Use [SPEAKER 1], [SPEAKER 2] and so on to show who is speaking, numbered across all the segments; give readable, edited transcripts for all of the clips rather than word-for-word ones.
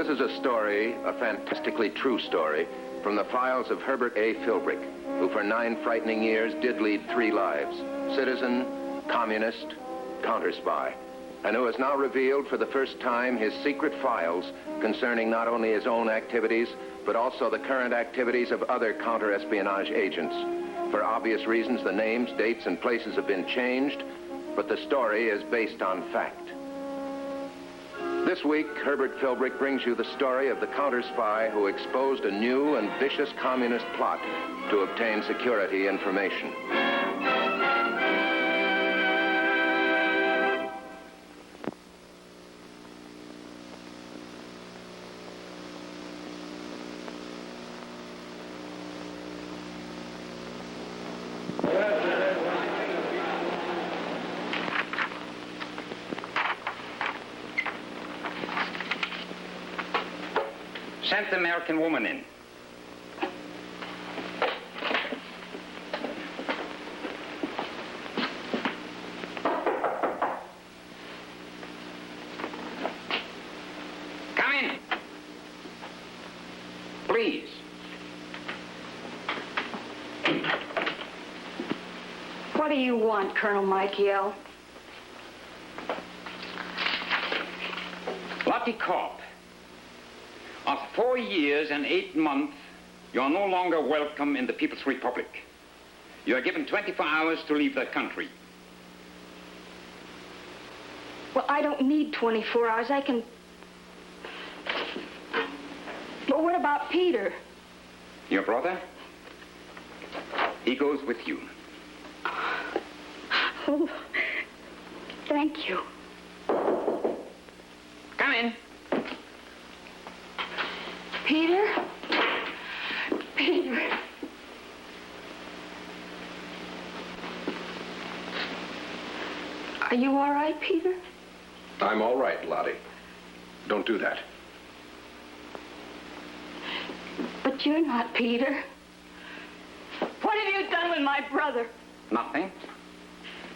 [SPEAKER 1] This is a story, a fantastically true story, from the files of Herbert A. Philbrick, who for 9 frightening years did lead 3 lives: citizen, communist, counter-spy, and who has now revealed for the first time his secret files concerning not only his own activities, but also the current activities of other counter-espionage agents. For obvious reasons, the names, dates, and places have been changed, but the story is based on fact. This week, Herbert Philbrick brings you the story of the counter-spy who exposed a new and vicious communist plot to obtain security information.
[SPEAKER 2] Sent the American woman in. Come in. Please.
[SPEAKER 3] What do you want, Colonel Michael?
[SPEAKER 2] Lottie Cobb. After 4 years and 8 months, you are no longer welcome in the People's Republic. You are given 24 hours to leave the country.
[SPEAKER 3] Well, I don't need 24 hours. I can... But what about Peter?
[SPEAKER 2] Your brother? He goes with you.
[SPEAKER 3] Oh, thank you.
[SPEAKER 2] Come in.
[SPEAKER 3] Peter? Peter. Are you all right, Peter?
[SPEAKER 1] I'm all right, Lottie. Don't do that.
[SPEAKER 3] But you're not Peter. What have you done with my brother?
[SPEAKER 2] Nothing.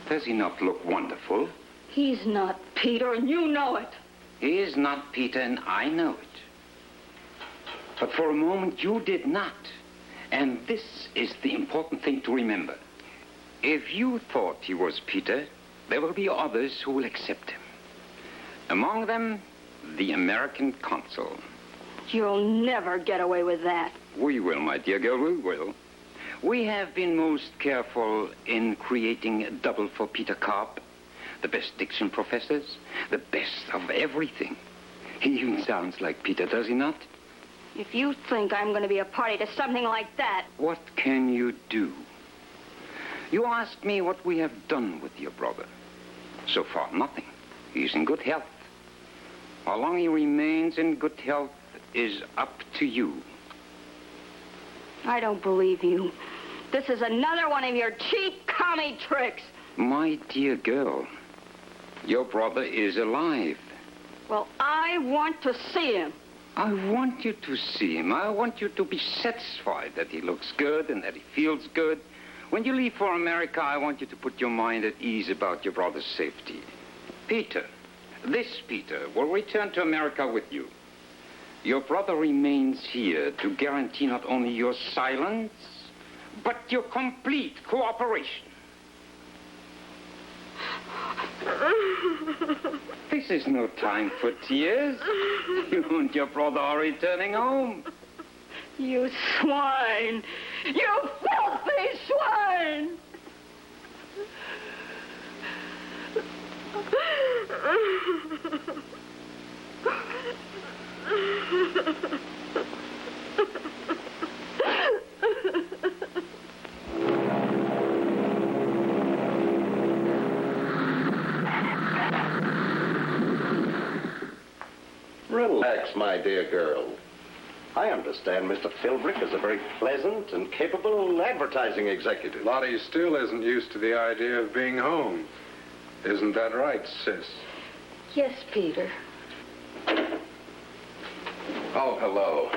[SPEAKER 2] Does he not look wonderful?
[SPEAKER 3] He's not Peter, and you know it.
[SPEAKER 2] He is not Peter, and I know it. But for a moment, you did not. And this is the important thing to remember. If you thought he was Peter, there will be others who will accept him. Among them, the American consul.
[SPEAKER 3] You'll never get away with that.
[SPEAKER 2] We will, my dear girl, we will. We have been most careful in creating a double for Peter Cobb. The best diction professors, the best of everything. He even sounds like Peter, does he not?
[SPEAKER 3] If you think I'm going to be a party to something like that...
[SPEAKER 2] What can you do? You asked me what we have done with your brother. So far, nothing. He's in good health. How long he remains in good health is up to you.
[SPEAKER 3] I don't believe you. This is another one of your cheap commie tricks.
[SPEAKER 2] My dear girl, your brother is alive.
[SPEAKER 3] Well, I want to see him.
[SPEAKER 2] I want you to see him. I want you to be satisfied that he looks good and that he feels good. When you leave for America, I want you to put your mind at ease about your brother's safety. Peter, this Peter, will return to America with you. Your brother remains here to guarantee not only your silence, but your complete cooperation. This is no time for tears. You and your brother are returning home.
[SPEAKER 3] You swine! You filthy swine!
[SPEAKER 4] Relax, my dear girl. I understand Mr. Philbrick is a very pleasant and capable advertising executive.
[SPEAKER 5] Lottie still isn't used to the idea of being home. Isn't that right, sis?
[SPEAKER 3] Yes, Peter.
[SPEAKER 1] Oh, hello.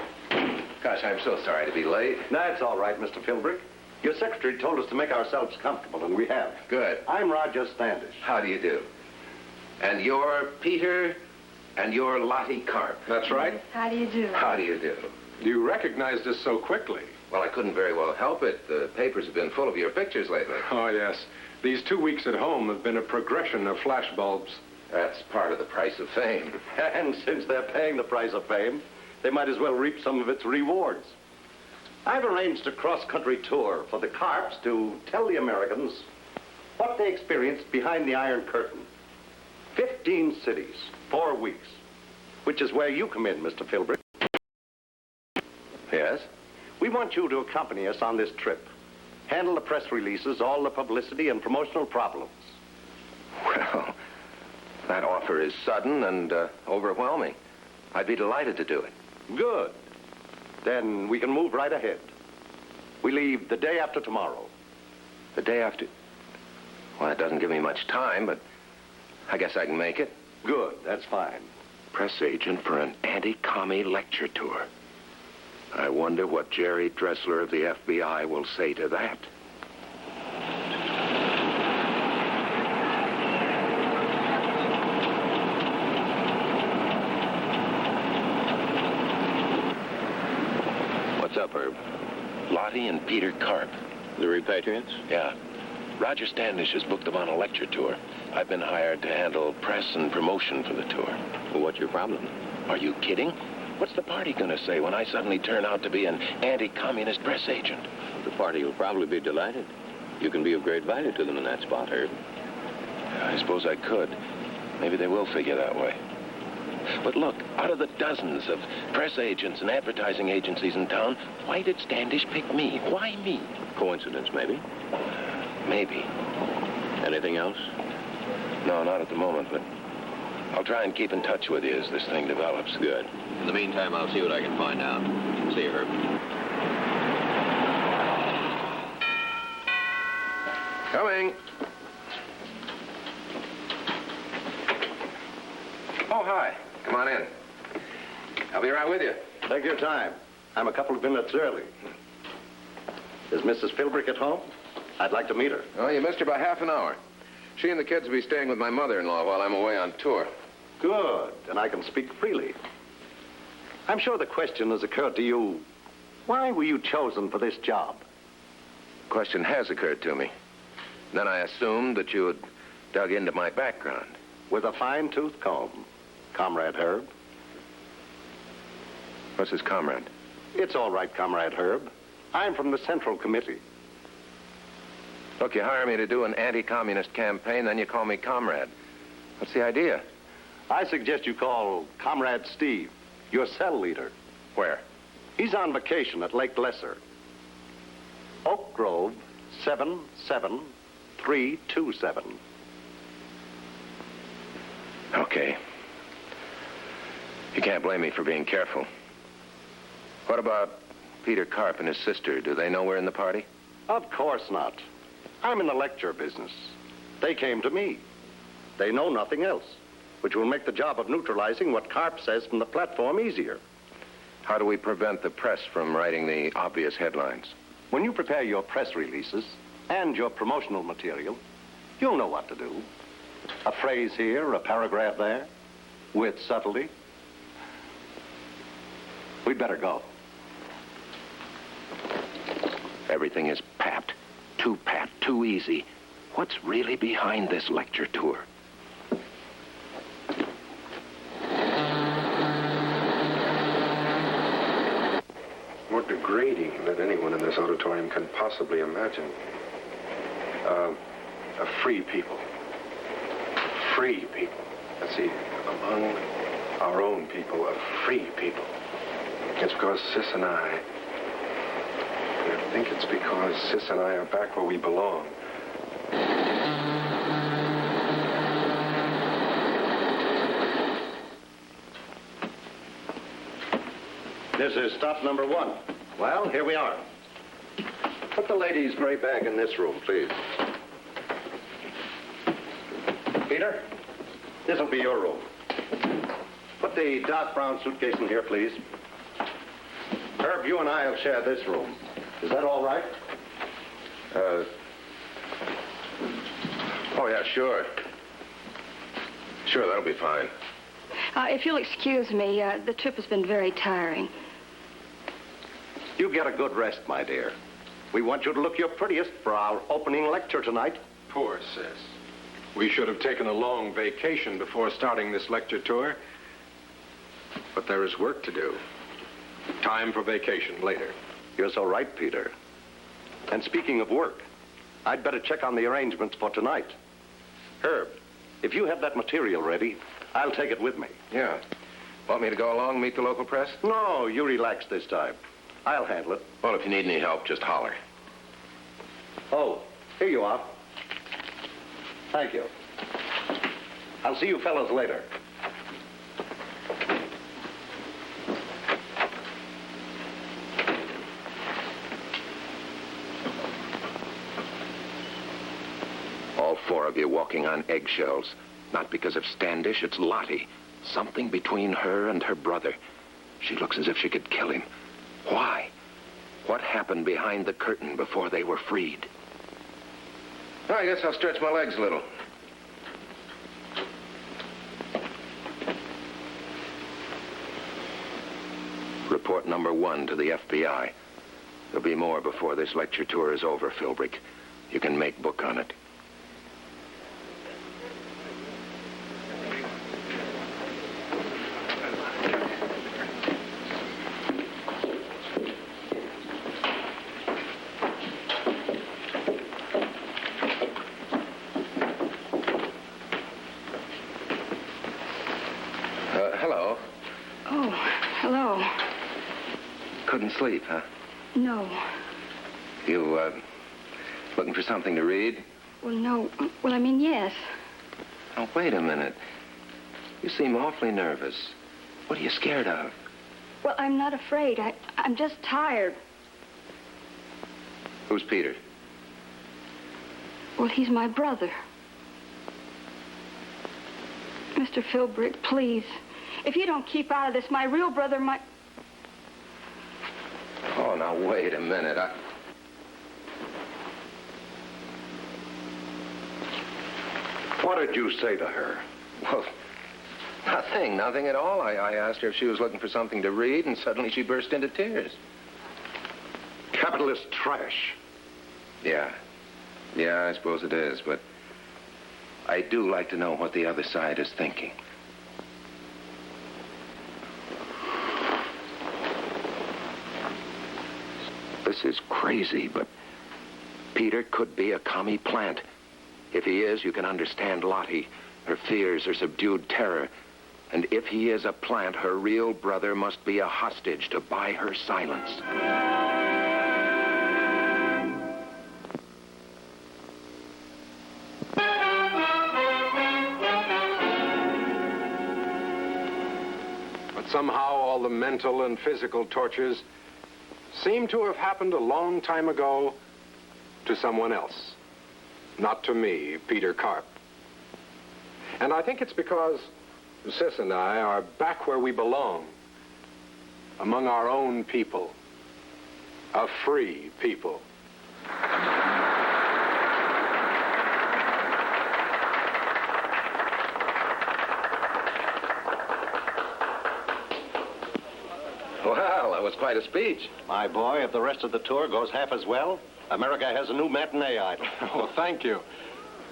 [SPEAKER 1] Gosh, I'm so sorry to be late.
[SPEAKER 4] That's all right, Mr. Philbrick. Your secretary told us to make ourselves comfortable, and we have.
[SPEAKER 1] Good.
[SPEAKER 4] I'm Roger Standish.
[SPEAKER 1] How do you do? And you're Peter And you're Lottie Carp.
[SPEAKER 5] That's right.
[SPEAKER 3] How do you do?
[SPEAKER 1] How do you do?
[SPEAKER 5] You recognized us so quickly.
[SPEAKER 1] Well, I couldn't very well help it. The papers have been full of your pictures lately.
[SPEAKER 5] Oh, yes. These 2 weeks at home have been a progression of flashbulbs.
[SPEAKER 1] That's part of the price of fame.
[SPEAKER 4] And since they're paying the price of fame, they might as well reap some of its rewards. I've arranged a cross-country tour for the Carps to tell the Americans what they experienced behind the Iron Curtain. 15 cities, 4 weeks, which is where you come in, Mr. Philbrick.
[SPEAKER 1] Yes?
[SPEAKER 4] We want you to accompany us on this trip. Handle the press releases, all the publicity and promotional problems.
[SPEAKER 1] Well, that offer is sudden and overwhelming. I'd be delighted to do it.
[SPEAKER 4] Good. Then we can move right ahead. We leave the day after tomorrow.
[SPEAKER 1] The day after... Well, that doesn't give me much time, but I guess I can make it.
[SPEAKER 4] Good, that's fine.
[SPEAKER 1] Press agent for an anti-commie lecture tour. I wonder what Jerry Dressler of the FBI will say to that. What's up, Herb? Lottie and Peter Carp.
[SPEAKER 6] The repatriates?
[SPEAKER 1] Yeah. Roger Standish has booked them on a lecture tour. I've been hired to handle press and promotion for the tour.
[SPEAKER 6] Well, what's your problem?
[SPEAKER 1] Are you kidding? What's the party going to say when I suddenly turn out to be an anti-communist press agent?
[SPEAKER 6] The party will probably be delighted. You can be of great value to them in that spot, Herb.
[SPEAKER 1] I suppose I could. Maybe they will figure that way. But look, out of the dozens of press agents and advertising agencies in town, why did Standish pick me? Why me?
[SPEAKER 6] Coincidence, maybe?
[SPEAKER 1] Maybe.
[SPEAKER 6] Anything else?
[SPEAKER 1] No, not at the moment, but I'll try and keep in touch with you as this thing develops.
[SPEAKER 6] Good. In the meantime, I'll see what I can find out. See you, Herb.
[SPEAKER 1] Coming. Oh, hi. Come on in. I'll be right with you.
[SPEAKER 4] Take your time. I'm a couple of minutes early. Is Mrs. Philbrick at home? I'd like to meet her.
[SPEAKER 1] Oh, you missed her by half an hour. She and the kids will be staying with my mother-in-law while I'm away on tour.
[SPEAKER 4] Good, and I can speak freely. I'm sure the question has occurred to you, why were you chosen for this job?
[SPEAKER 1] The question has occurred to me. Then I assumed that you had dug into my background.
[SPEAKER 4] With a fine-tooth comb, Comrade Herb.
[SPEAKER 1] What's his comrade?
[SPEAKER 4] It's all right, Comrade Herb. I'm from the Central Committee.
[SPEAKER 1] Look, you hire me to do an anti-communist campaign, then you call me comrade. What's the idea?
[SPEAKER 4] I suggest you call Comrade Steve, your cell leader.
[SPEAKER 1] Where?
[SPEAKER 4] He's on vacation at Lake Lesser. Oak Grove, 77327.
[SPEAKER 1] Okay. You can't blame me for being careful. What about Peter Carp and his sister? Do they know we're in the party?
[SPEAKER 4] Of course not. I'm in the lecture business. They came to me. They know nothing else, which will make the job of neutralizing what Carp says from the platform easier.
[SPEAKER 1] How do we prevent the press from writing the obvious headlines?
[SPEAKER 4] When you prepare your press releases and your promotional material, you'll know what to do. A phrase here, a paragraph there, with subtlety. We'd better go.
[SPEAKER 1] Everything is pat, too easy. What's really behind this lecture tour?
[SPEAKER 5] What degrading that anyone in this auditorium can possibly imagine. A free people. Free people. Let's see, among our own people, a free people. It's because Sis and I think it's because Sis and I are back where we belong.
[SPEAKER 4] This is stop number 1. Well, here we are. Put the lady's gray bag in this room, please. Peter, this'll be your room. Put the dark brown suitcase in here, please. Herb, you and I will share this room. Is that all right?
[SPEAKER 1] Oh, yeah, sure. Sure, that'll be fine.
[SPEAKER 3] If you'll excuse me, the trip has been very tiring.
[SPEAKER 4] You get a good rest, my dear. We want you to look your prettiest for our opening lecture tonight.
[SPEAKER 5] Poor sis. We should have taken a long vacation before starting this lecture tour. But there is work to do. Time for vacation later.
[SPEAKER 4] You're so right, Peter. And speaking of work, I'd better check on the arrangements for tonight. Herb, if you have that material ready, I'll take it with me.
[SPEAKER 1] Yeah. Want me to go along, meet the local press?
[SPEAKER 4] No, you relax this time. I'll handle it.
[SPEAKER 1] Well, if you need any help, just holler.
[SPEAKER 4] Oh, here you are. Thank you. I'll see you fellows later.
[SPEAKER 1] All four of you walking on eggshells. Not because of Standish, it's Lottie. Something between her and her brother. She looks as if she could kill him. Why? What happened behind the curtain before they were freed? Well, I guess I'll stretch my legs a little. Report number 1 to the FBI. There'll be more before this lecture tour is over, Philbrick. You can make book on it. Hello.
[SPEAKER 3] Oh, hello.
[SPEAKER 1] Couldn't sleep, huh?
[SPEAKER 3] No.
[SPEAKER 1] You, looking for something to read?
[SPEAKER 3] Well, no. Well, I mean, yes.
[SPEAKER 1] Oh, wait a minute. You seem awfully nervous. What are you scared of?
[SPEAKER 3] Well, I'm not afraid. I'm just tired.
[SPEAKER 1] Who's Peter?
[SPEAKER 3] Well, he's my brother. Mr. Philbrick, please. If you don't keep out of this, my real brother might...
[SPEAKER 1] Oh, now, wait a minute.
[SPEAKER 4] What did you say to her?
[SPEAKER 1] Well, nothing at all. I asked her if she was looking for something to read, and suddenly she burst into tears.
[SPEAKER 4] Capitalist trash.
[SPEAKER 1] Yeah, I suppose it is, but I do like to know what the other side is thinking. This is crazy, but Peter could be a commie plant. If he is, you can understand Lottie, her fears, her subdued terror. And if he is a plant, her real brother must be a hostage to buy her silence.
[SPEAKER 5] But somehow all the mental and physical tortures seem to have happened a long time ago to someone else. Not to me, Peter Carp. And I think it's because Sis and I are back where we belong, among our own people, a free people.
[SPEAKER 1] Well, that was quite a speech.
[SPEAKER 4] My boy, if the rest of the tour goes half as well, America has a new matinee idol.
[SPEAKER 5] Oh, thank you.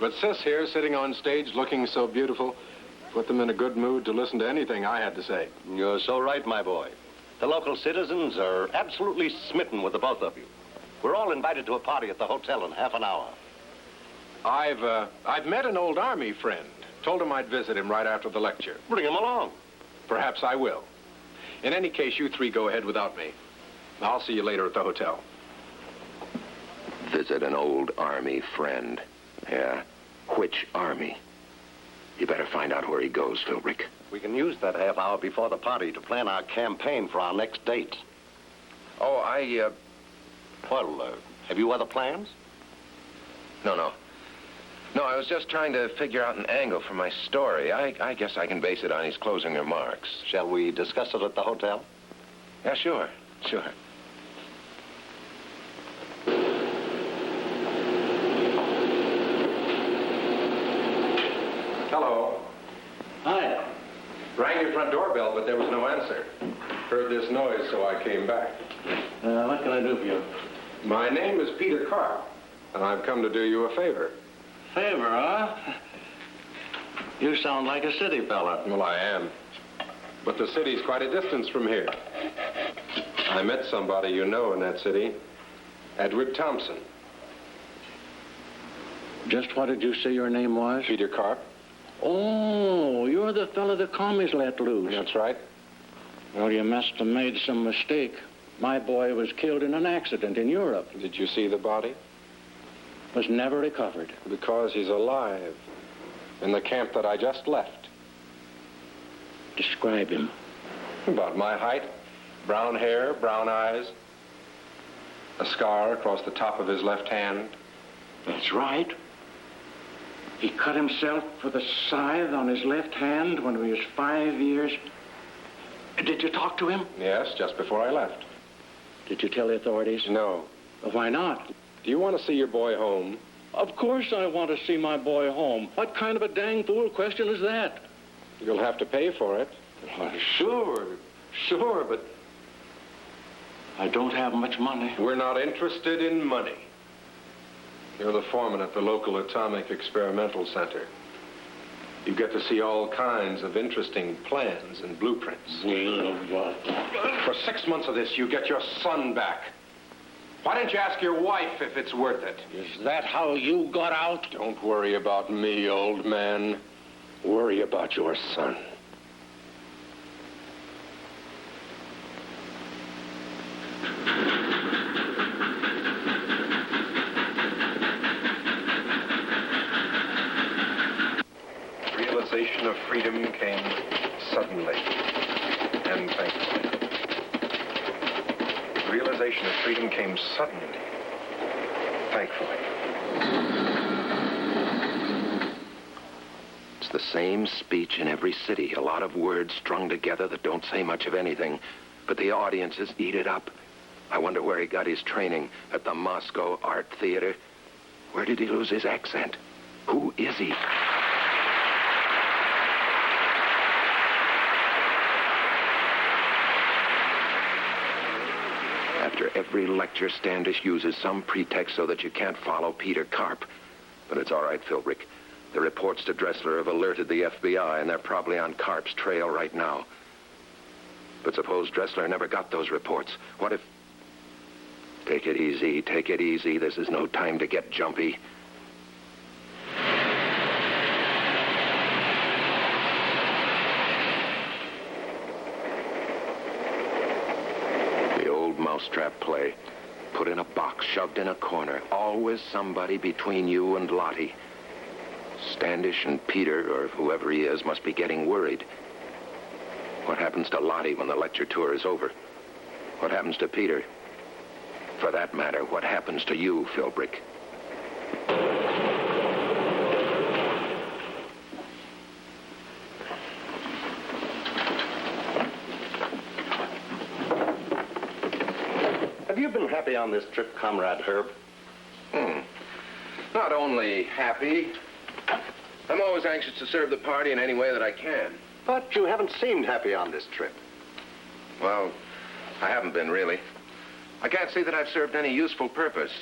[SPEAKER 5] But Sis here, sitting on stage looking so beautiful, put them in a good mood to listen to anything I had to say.
[SPEAKER 4] You're so right, my boy. The local citizens are absolutely smitten with the both of you. We're all invited to a party at the hotel in half an hour.
[SPEAKER 5] I've met an old Army friend. Told him I'd visit him right after the lecture.
[SPEAKER 4] Bring him along.
[SPEAKER 5] Perhaps I will. In any case, you three go ahead without me. I'll see you later at the hotel.
[SPEAKER 1] Visit an old Army friend. Yeah? Which Army? You better find out where he goes, Philbrick.
[SPEAKER 4] We can use that half hour before the party to plan our campaign for our next date.
[SPEAKER 1] Oh,
[SPEAKER 4] Well, have you other plans?
[SPEAKER 1] No, I was just trying to figure out an angle for my story. I guess I can base it on his closing remarks.
[SPEAKER 4] Shall we discuss it at the hotel?
[SPEAKER 1] Yeah, sure.
[SPEAKER 5] Hello.
[SPEAKER 7] Hi.
[SPEAKER 5] Rang your front doorbell, but there was no answer. Heard this noise, so I came back.
[SPEAKER 4] What can I do for you?
[SPEAKER 5] My name is Peter Carp, and I've come to do you a favor.
[SPEAKER 4] Favor, huh? You sound like a city fella.
[SPEAKER 5] Well, I am. But the city's quite a distance from here. I met somebody you know in that city, Edward Thompson.
[SPEAKER 4] Just what did you say your name was?
[SPEAKER 5] Peter Carp.
[SPEAKER 4] Oh, you're the fella the commies let loose.
[SPEAKER 5] That's right.
[SPEAKER 4] Well, you must have made some mistake. My boy was killed in an accident in Europe.
[SPEAKER 5] Did you see the body?
[SPEAKER 4] Was never recovered.
[SPEAKER 5] Because he's alive. In the camp that I just left.
[SPEAKER 4] Describe him.
[SPEAKER 5] About my height. Brown hair, brown eyes. A scar across the top of his left hand.
[SPEAKER 4] That's right. He cut himself with a scythe on his left hand when he was 5 years. Did you talk to him?
[SPEAKER 5] Yes, just before I left.
[SPEAKER 4] Did you tell the authorities?
[SPEAKER 5] No.
[SPEAKER 4] Why not?
[SPEAKER 5] Do you want to see your boy home?
[SPEAKER 4] Of course I want to see my boy home. What kind of a dang fool question is that?
[SPEAKER 5] You'll have to pay for it.
[SPEAKER 4] Sure, but I don't have much money.
[SPEAKER 5] We're not interested in money. You're the foreman at the local atomic experimental center. You get to see all kinds of interesting plans and blueprints. For 6 months of this, you get your son back. Why didn't you ask your wife if it's worth it?
[SPEAKER 4] Is that how you got out?
[SPEAKER 5] Don't worry about me, old man. Worry about your son. Realization of freedom came suddenly and thankfully. Realization of freedom came suddenly, thankfully.
[SPEAKER 1] It's the same speech in every city. A lot of words strung together that don't say much of anything, but the audiences eat it up. I wonder where he got his training. At the Moscow Art Theater? Where did he lose his accent? Who is he? After every lecture, Standish uses some pretext so that you can't follow Peter Carp. But it's all right, Philbrick. The reports to Dressler have alerted the FBI, and they're probably on Carp's trail right now. But suppose Dressler never got those reports. What if... Take it easy, take it easy. This is no time to get jumpy. The old mousetrap play. Put in a box, shoved in a corner. Always somebody between you and Lottie. Standish and Peter, or whoever he is, must be getting worried. What happens to Lottie when the lecture tour is over? What happens to Peter? For that matter, what happens to you, Philbrick?
[SPEAKER 4] Have you been happy on this trip, Comrade Herb?
[SPEAKER 1] Not only happy, I'm always anxious to serve the party in any way that I can.
[SPEAKER 4] But you haven't seemed happy on this trip.
[SPEAKER 1] Well, I haven't been, really. I can't see that I've served any useful purpose.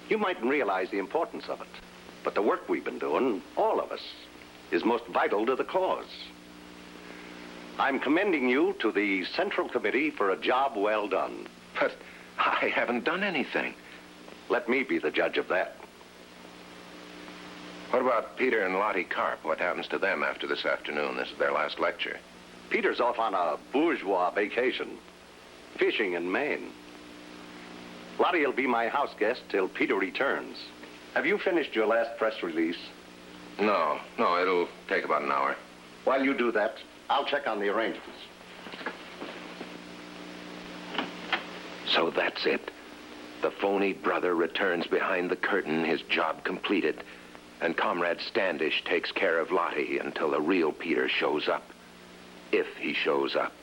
[SPEAKER 4] You mightn't realize the importance of it. But the work we've been doing, all of us, is most vital to the cause. I'm commending you to the Central Committee for a job well done.
[SPEAKER 1] But I haven't done anything.
[SPEAKER 4] Let me be the judge of that.
[SPEAKER 1] What about Peter and Lottie Carp? What happens to them after this afternoon? This is their last lecture.
[SPEAKER 4] Peter's off on a bourgeois vacation, fishing in Maine. Lottie will be my house guest till Peter returns. Have you finished your last press release?
[SPEAKER 1] No, it'll take about an hour.
[SPEAKER 4] While you do that, I'll check on the arrangements.
[SPEAKER 1] So that's it. The phony brother returns behind the curtain, his job completed. And Comrade Standish takes care of Lottie until the real Peter shows up. If he shows up.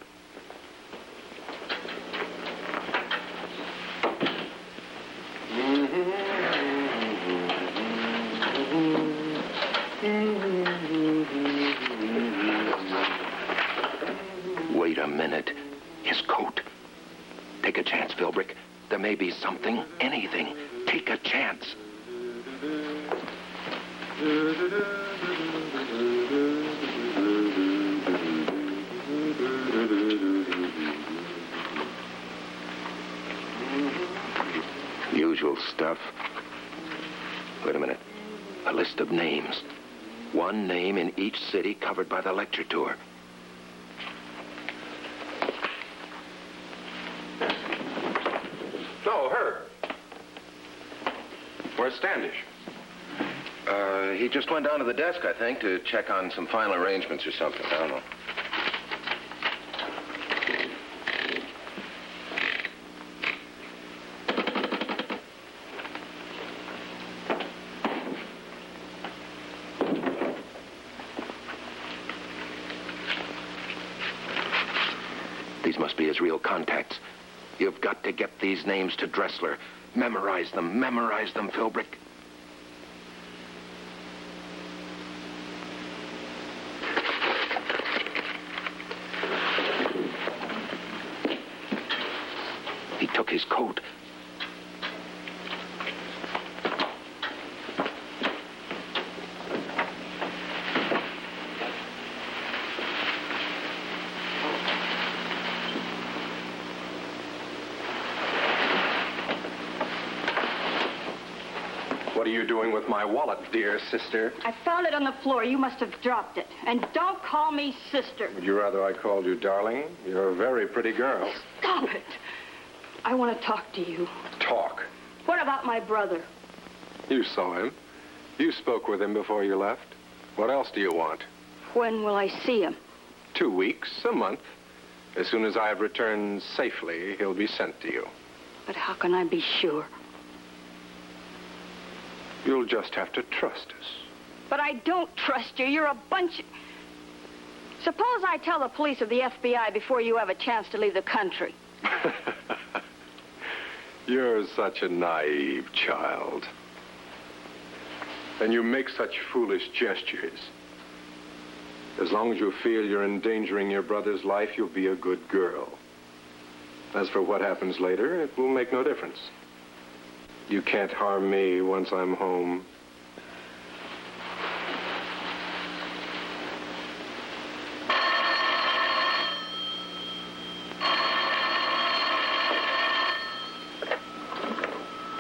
[SPEAKER 1] a minute. His coat. Take a chance, Philbrick. There may be something, anything. Take a chance. Usual stuff. Wait a minute. A list of names. One name in each city covered by the lecture tour.
[SPEAKER 5] No, Herb. Where's Standish?
[SPEAKER 1] He just went down to the desk, I think, to check on some final arrangements or something. I don't know. These must be his real contacts. You've got to get these names to Dressler. Memorize them, Philbrick. He took his coat.
[SPEAKER 5] What are you doing with my wallet, dear sister?
[SPEAKER 3] I found it on the floor. You must have dropped it. And don't call me sister.
[SPEAKER 5] Would you rather I called you darling? You're a very pretty girl.
[SPEAKER 3] Stop it. I want to talk to you.
[SPEAKER 5] Talk.
[SPEAKER 3] What about my brother?
[SPEAKER 5] You saw him. You spoke with him before you left. What else do you want?
[SPEAKER 3] When will I see him?
[SPEAKER 5] 2 weeks, a month. As soon as I have returned safely, he'll be sent to you.
[SPEAKER 3] But how can I be sure?
[SPEAKER 5] You'll just have to trust us.
[SPEAKER 3] But I don't trust you. You're a bunch... Suppose I tell the police or the FBI before you have a chance to leave the country.
[SPEAKER 5] You're such a naive child. And you make such foolish gestures. As long as you feel you're endangering your brother's life, you'll be a good girl. As for what happens later, it will make no difference. You can't harm me once I'm home.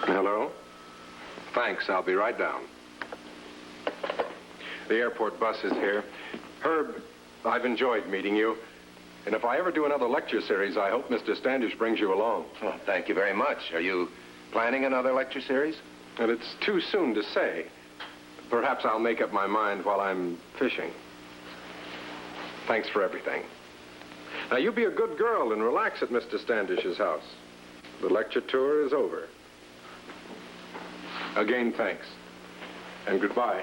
[SPEAKER 5] Hello? Thanks, I'll be right down. The airport bus is here. Herb, I've enjoyed meeting you. And if I ever do another lecture series, I hope Mr. Standish brings you along.
[SPEAKER 1] Oh, thank you very much. Are you planning another lecture series?
[SPEAKER 5] And it's too soon to say. Perhaps I'll make up my mind while I'm fishing. Thanks for everything. Now, you be a good girl and relax at Mr. Standish's house. The lecture tour is over. Again, thanks. And goodbye.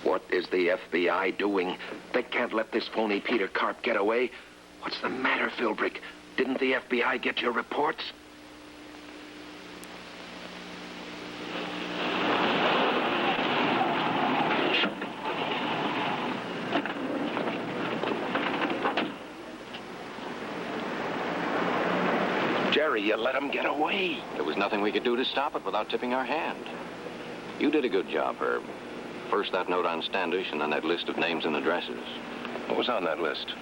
[SPEAKER 1] What is the FBI doing? They can't let this phony Peter Carp get away. What's the matter, Philbrick? Didn't the FBI get your reports? Jerry, you let him get away.
[SPEAKER 6] There was nothing we could do to stop it without tipping our hand. You did a good job, Herb. First that note on Standish, and then that list of names and addresses.
[SPEAKER 1] What was on that list?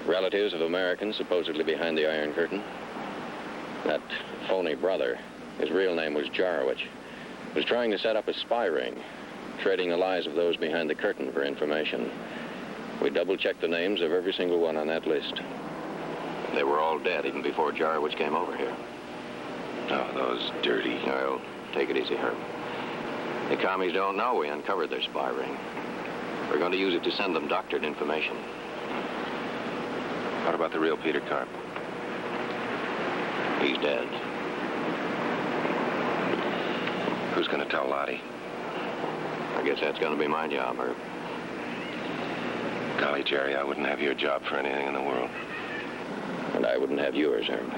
[SPEAKER 6] Relatives of Americans supposedly behind the Iron Curtain. That phony brother, his real name was Jarwich, was trying to set up a spy ring, trading the lies of those behind the curtain for information. We double-checked the names of every single one on that list. They were all dead even before Jarwich came over here.
[SPEAKER 1] Oh, those dirty...
[SPEAKER 6] Well, take it easy, Herb. The commies don't know we uncovered their spy ring. We're going to use it to send them doctored information.
[SPEAKER 1] What about the real Peter Carp?
[SPEAKER 6] He's dead.
[SPEAKER 1] Who's going to tell Lottie?
[SPEAKER 6] I guess that's going to be my job, Herb.
[SPEAKER 1] Golly, Jerry, I wouldn't have your job for anything in the world.
[SPEAKER 6] And I wouldn't have yours, Herb.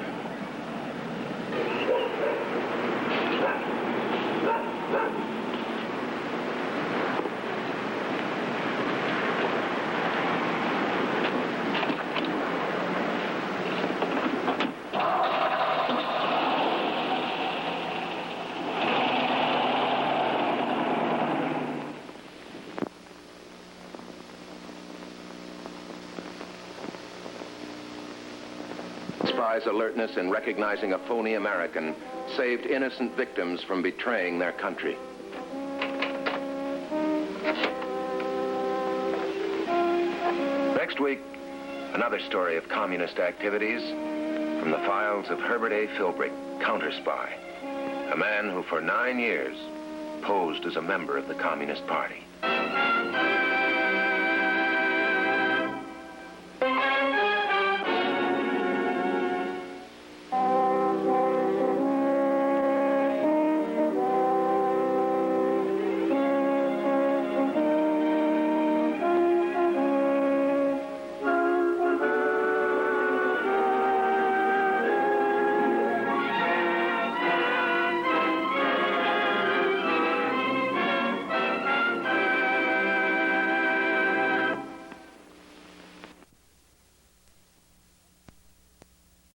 [SPEAKER 1] spy's alertness in recognizing a phony American saved innocent victims from betraying their country. Next week, another story of communist activities from the files of Herbert A. Philbrick, counter-spy, a man who for 9 years posed as a member of the Communist Party.